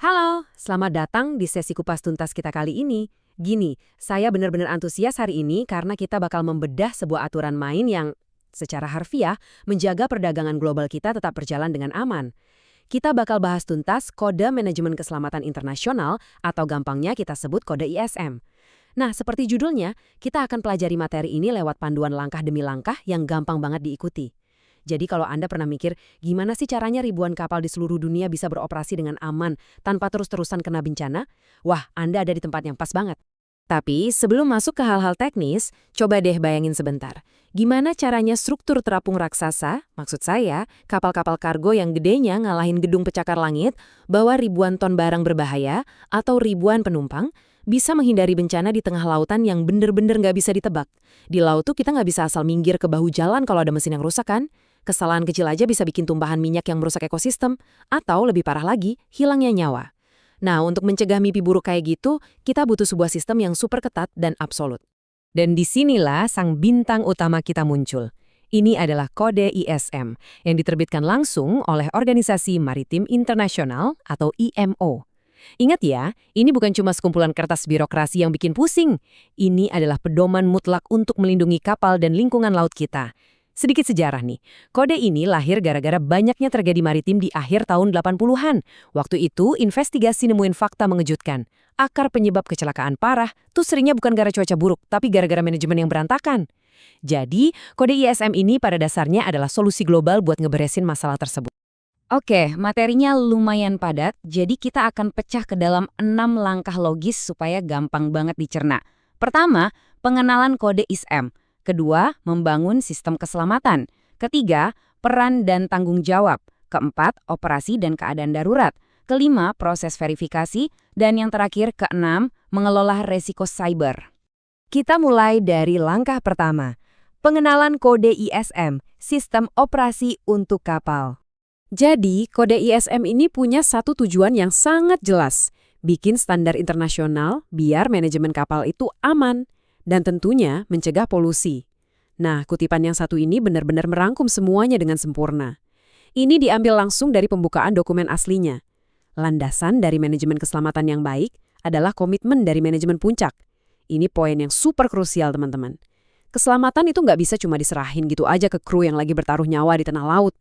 Halo, selamat datang di sesi kupas tuntas kita kali ini. Gini, saya benar-benar antusias hari ini karena kita bakal membedah sebuah aturan main yang secara harfiah menjaga perdagangan global kita tetap berjalan dengan aman. Kita bakal bahas tuntas Kode Manajemen Keselamatan Internasional atau gampangnya kita sebut Kode ISM. Nah, seperti judulnya, kita akan pelajari materi ini lewat panduan langkah demi langkah yang gampang banget diikuti. Jadi kalau Anda pernah mikir, gimana sih caranya ribuan kapal di seluruh dunia bisa beroperasi dengan aman tanpa terus-terusan kena bencana? Wah, Anda ada di tempat yang pas banget. Tapi sebelum masuk ke hal-hal teknis, coba deh bayangin sebentar. Gimana caranya struktur terapung raksasa, maksud saya, kapal-kapal kargo yang gedenya ngalahin gedung pencakar langit, bawa ribuan ton barang berbahaya, atau ribuan penumpang, bisa menghindari bencana di tengah lautan yang bener-bener nggak bisa ditebak. Di laut tuh kita nggak bisa asal minggir ke bahu jalan kalau ada mesin yang rusak kan? Kesalahan kecil aja bisa bikin tumpahan minyak yang merusak ekosistem, atau lebih parah lagi, hilangnya nyawa. Nah, untuk mencegah mimpi buruk kayak gitu, kita butuh sebuah sistem yang super ketat dan absolut. Dan disinilah sang bintang utama kita muncul. Ini adalah Kode ISM, yang diterbitkan langsung oleh Organisasi Maritim Internasional atau IMO. Ingat ya, ini bukan cuma sekumpulan kertas birokrasi yang bikin pusing. Ini adalah pedoman mutlak untuk melindungi kapal dan lingkungan laut kita. Sedikit sejarah nih, kode ini lahir gara-gara banyaknya tragedi maritim di akhir tahun 80-an. Waktu itu, investigasi nemuin fakta mengejutkan. Akar penyebab kecelakaan parah tuh seringnya bukan gara cuaca buruk, tapi gara-gara manajemen yang berantakan. Jadi, kode ISM ini pada dasarnya adalah solusi global buat ngeberesin masalah tersebut. Oke, materinya lumayan padat, jadi kita akan pecah ke dalam 6 langkah logis supaya gampang banget dicerna. Pertama, pengenalan kode ISM. Kedua, membangun sistem keselamatan. Ketiga, peran dan tanggung jawab. Keempat, operasi dan keadaan darurat. Kelima, proses verifikasi. Dan yang terakhir, keenam, mengelola resiko cyber. Kita mulai dari langkah pertama. Pengenalan kode ISM, sistem operasi untuk kapal. Jadi, kode ISM ini punya satu tujuan yang sangat jelas. Bikin standar internasional biar manajemen kapal itu aman. Dan tentunya mencegah polusi. Nah, kutipan yang satu ini benar-benar merangkum semuanya dengan sempurna. Ini diambil langsung dari pembukaan dokumen aslinya. Landasan dari manajemen keselamatan yang baik adalah komitmen dari manajemen puncak. Ini poin yang super krusial, teman-teman. Keselamatan itu nggak bisa cuma diserahin gitu aja ke kru yang lagi bertaruh nyawa di tengah laut.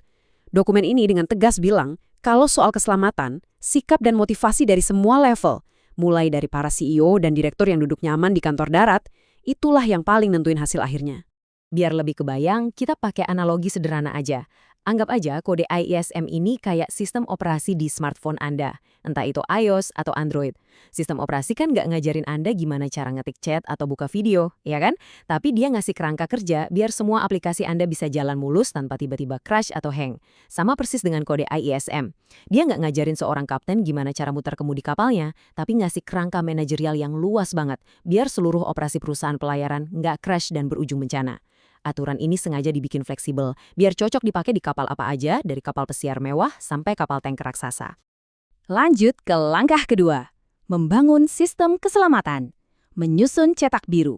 Dokumen ini dengan tegas bilang, kalau soal keselamatan, sikap dan motivasi dari semua level, mulai dari para CEO dan direktur yang duduk nyaman di kantor darat, itulah yang paling nentuin hasil akhirnya. Biar lebih kebayang, kita pakai analogi sederhana aja. Anggap aja kode ISM ini kayak sistem operasi di smartphone Anda, entah itu iOS atau Android. Sistem operasi kan nggak ngajarin Anda gimana cara ngetik chat atau buka video, ya kan? Tapi dia ngasih kerangka kerja biar semua aplikasi Anda bisa jalan mulus tanpa tiba-tiba crash atau hang. Sama persis dengan kode ISM. Dia nggak ngajarin seorang kapten gimana cara muter kemudi kapalnya, tapi ngasih kerangka manajerial yang luas banget, biar seluruh operasi perusahaan pelayaran nggak crash dan berujung bencana. Aturan ini sengaja dibikin fleksibel, biar cocok dipakai di kapal apa aja, dari kapal pesiar mewah sampai kapal tanker raksasa. Lanjut ke langkah kedua, membangun sistem keselamatan, menyusun cetak biru.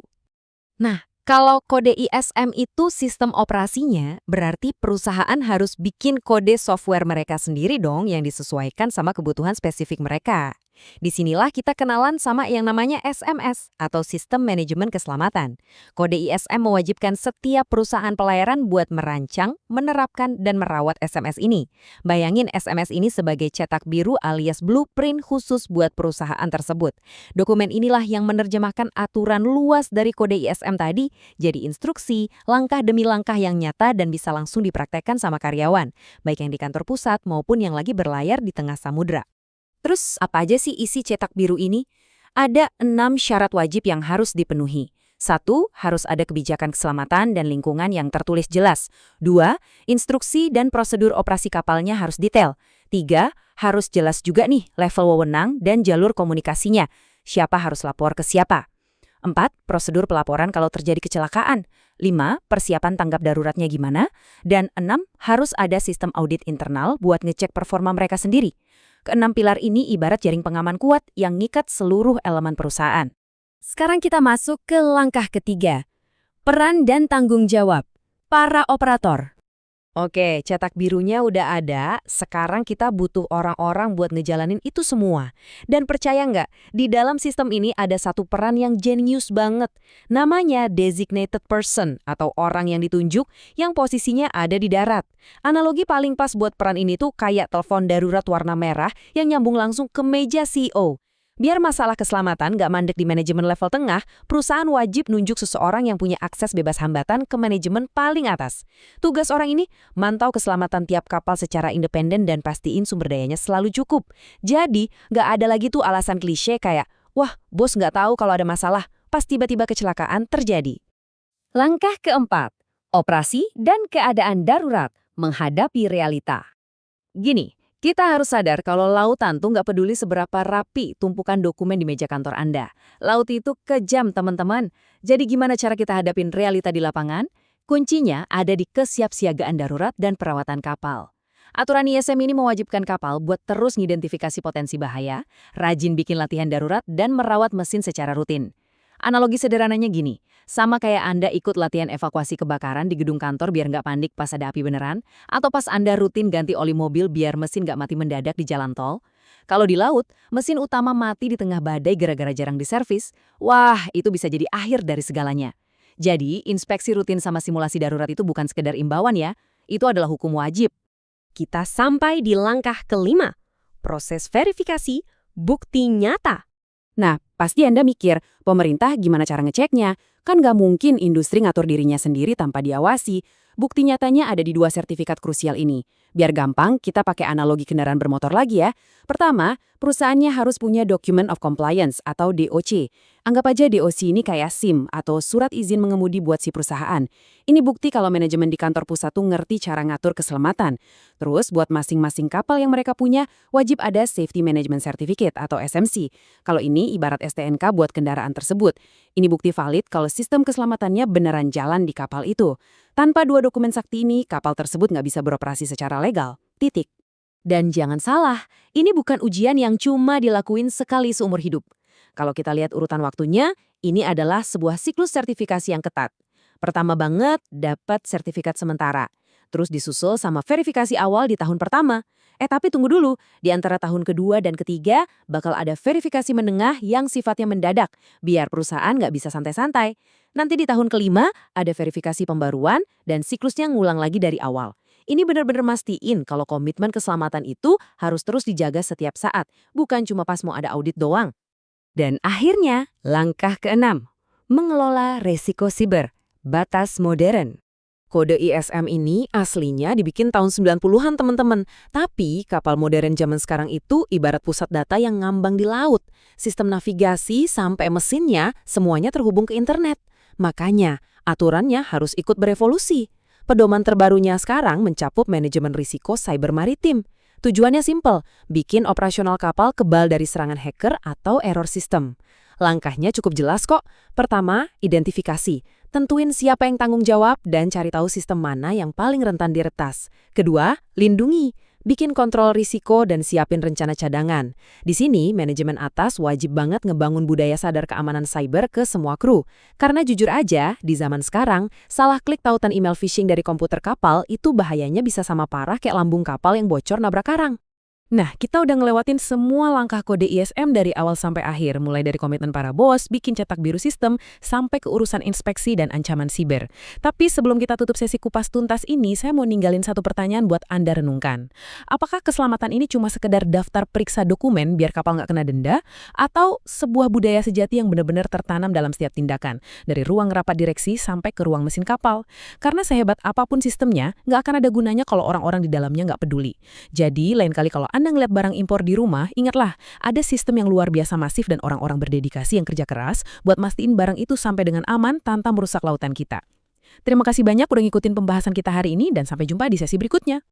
Nah, kalau kode ISM itu sistem operasinya, berarti perusahaan harus bikin kode software mereka sendiri dong yang disesuaikan sama kebutuhan spesifik mereka. Disinilah kita kenalan sama yang namanya SMS atau Sistem Manajemen Keselamatan. Kode ISM mewajibkan setiap perusahaan pelayaran buat merancang, menerapkan, dan merawat SMS ini. Bayangin SMS ini sebagai cetak biru alias blueprint khusus buat perusahaan tersebut. Dokumen inilah yang menerjemahkan aturan luas dari kode ISM tadi jadi instruksi, langkah demi langkah yang nyata dan bisa langsung dipraktekkan sama karyawan, baik yang di kantor pusat maupun yang lagi berlayar di tengah samudra. Terus apa aja sih isi cetak biru ini? Ada 6 syarat wajib yang harus dipenuhi. 1. Harus ada kebijakan keselamatan dan lingkungan yang tertulis jelas. 2. Instruksi dan prosedur operasi kapalnya harus detail. 3. Harus jelas juga nih level wewenang dan jalur komunikasinya. Siapa harus lapor ke siapa. 4. Prosedur pelaporan kalau terjadi kecelakaan. 5. Persiapan tanggap daruratnya gimana. Dan 6. Harus ada sistem audit internal buat ngecek performa mereka sendiri. Keenam pilar ini ibarat jaring pengaman kuat yang ngikat seluruh elemen perusahaan. Sekarang kita masuk ke langkah ketiga. Peran dan tanggung jawab para operator. Oke, cetak birunya udah ada, sekarang kita butuh orang-orang buat ngejalanin itu semua. Dan percaya nggak, di dalam sistem ini ada satu peran yang jenius banget. Namanya designated person atau orang yang ditunjuk yang posisinya ada di darat. Analogi paling pas buat peran ini tuh kayak telepon darurat warna merah yang nyambung langsung ke meja CEO. Biar masalah keselamatan nggak mandek di manajemen level tengah, perusahaan wajib nunjuk seseorang yang punya akses bebas hambatan ke manajemen paling atas. Tugas orang ini mantau keselamatan tiap kapal secara independen dan pastiin sumber dayanya selalu cukup. Jadi, nggak ada lagi tuh alasan klise kayak, wah, bos nggak tahu kalau ada masalah, pas tiba-tiba kecelakaan terjadi. Langkah keempat, operasi dan keadaan darurat menghadapi realita. Gini, kita harus sadar kalau lautan tuh nggak peduli seberapa rapi tumpukan dokumen di meja kantor Anda. Laut itu kejam, teman-teman. Jadi gimana cara kita hadapin realita di lapangan? Kuncinya ada di kesiapsiagaan darurat dan perawatan kapal. Aturan ISM ini mewajibkan kapal buat terus ngidentifikasi potensi bahaya, rajin bikin latihan darurat, dan merawat mesin secara rutin. Analogi sederhananya gini, sama kayak Anda ikut latihan evakuasi kebakaran di gedung kantor biar nggak panik pas ada api beneran, atau pas Anda rutin ganti oli mobil biar mesin nggak mati mendadak di jalan tol. Kalau di laut, mesin utama mati di tengah badai gara-gara jarang diservis, wah itu bisa jadi akhir dari segalanya. Jadi, inspeksi rutin sama simulasi darurat itu bukan sekedar imbauan ya, itu adalah hukum wajib. Kita sampai di langkah kelima, proses verifikasi bukti nyata. Nah, pasti Anda mikir, pemerintah gimana cara ngeceknya? Kan nggak mungkin industri ngatur dirinya sendiri tanpa diawasi. Bukti nyatanya ada di 2 sertifikat krusial ini. Biar gampang, kita pakai analogi kendaraan bermotor lagi ya. Pertama, perusahaannya harus punya Document of Compliance atau DOC. Anggap aja DOC ini kayak SIM atau surat izin mengemudi buat si perusahaan. Ini bukti kalau manajemen di kantor pusat tuh ngerti cara ngatur keselamatan. Terus buat masing-masing kapal yang mereka punya, wajib ada Safety Management Certificate atau SMC. Kalau ini ibarat STNK buat kendaraan tersebut. Ini bukti valid kalau sistem keselamatannya beneran jalan di kapal itu. Tanpa 2 dokumen sakti ini, kapal tersebut nggak bisa beroperasi secara legal. Titik. Dan jangan salah, ini bukan ujian yang cuma dilakuin sekali seumur hidup. Kalau kita lihat urutan waktunya, ini adalah sebuah siklus sertifikasi yang ketat. Pertama banget, dapat sertifikat sementara. Terus disusul sama verifikasi awal di tahun pertama. Tapi tunggu dulu, di antara tahun kedua dan ketiga bakal ada verifikasi menengah yang sifatnya mendadak, biar perusahaan nggak bisa santai-santai. Nanti di tahun kelima ada verifikasi pembaruan dan siklusnya ngulang lagi dari awal. Ini benar-benar mastiin kalau komitmen keselamatan itu harus terus dijaga setiap saat, bukan cuma pas mau ada audit doang. Dan akhirnya, langkah keenam, mengelola resiko siber, batas modern. Kode ISM ini aslinya dibikin tahun 90-an teman-teman. Tapi kapal modern zaman sekarang itu ibarat pusat data yang ngambang di laut. Sistem navigasi sampai mesinnya semuanya terhubung ke internet. Makanya aturannya harus ikut berevolusi. Pedoman terbarunya sekarang mencakup manajemen risiko cyber maritim. Tujuannya simpel, bikin operasional kapal kebal dari serangan hacker atau error system. Langkahnya cukup jelas kok. Pertama, identifikasi. Tentuin siapa yang tanggung jawab dan cari tahu sistem mana yang paling rentan diretas. Kedua, lindungi. Bikin kontrol risiko dan siapin rencana cadangan. Di sini, manajemen atas wajib banget ngebangun budaya sadar keamanan cyber ke semua kru. Karena jujur aja, di zaman sekarang, salah klik tautan email phishing dari komputer kapal itu bahayanya bisa sama parah kayak lambung kapal yang bocor nabrak karang. Nah, kita udah ngelewatin semua langkah kode ISM dari awal sampai akhir, mulai dari komitmen para bos, bikin cetak biru sistem, sampai ke urusan inspeksi dan ancaman siber. Tapi sebelum kita tutup sesi kupas tuntas ini, saya mau ninggalin satu pertanyaan buat Anda renungkan. Apakah keselamatan ini cuma sekedar daftar periksa dokumen biar kapal nggak kena denda? Atau sebuah budaya sejati yang benar-benar tertanam dalam setiap tindakan, dari ruang rapat direksi sampai ke ruang mesin kapal? Karena sehebat apapun sistemnya, nggak akan ada gunanya kalau orang-orang di dalamnya nggak peduli. Jadi, lain kali kalau Anda ngeliat barang impor di rumah, ingatlah, ada sistem yang luar biasa masif dan orang-orang berdedikasi yang kerja keras buat mastiin barang itu sampai dengan aman tanpa merusak lautan kita. Terima kasih banyak udah ngikutin pembahasan kita hari ini dan sampai jumpa di sesi berikutnya.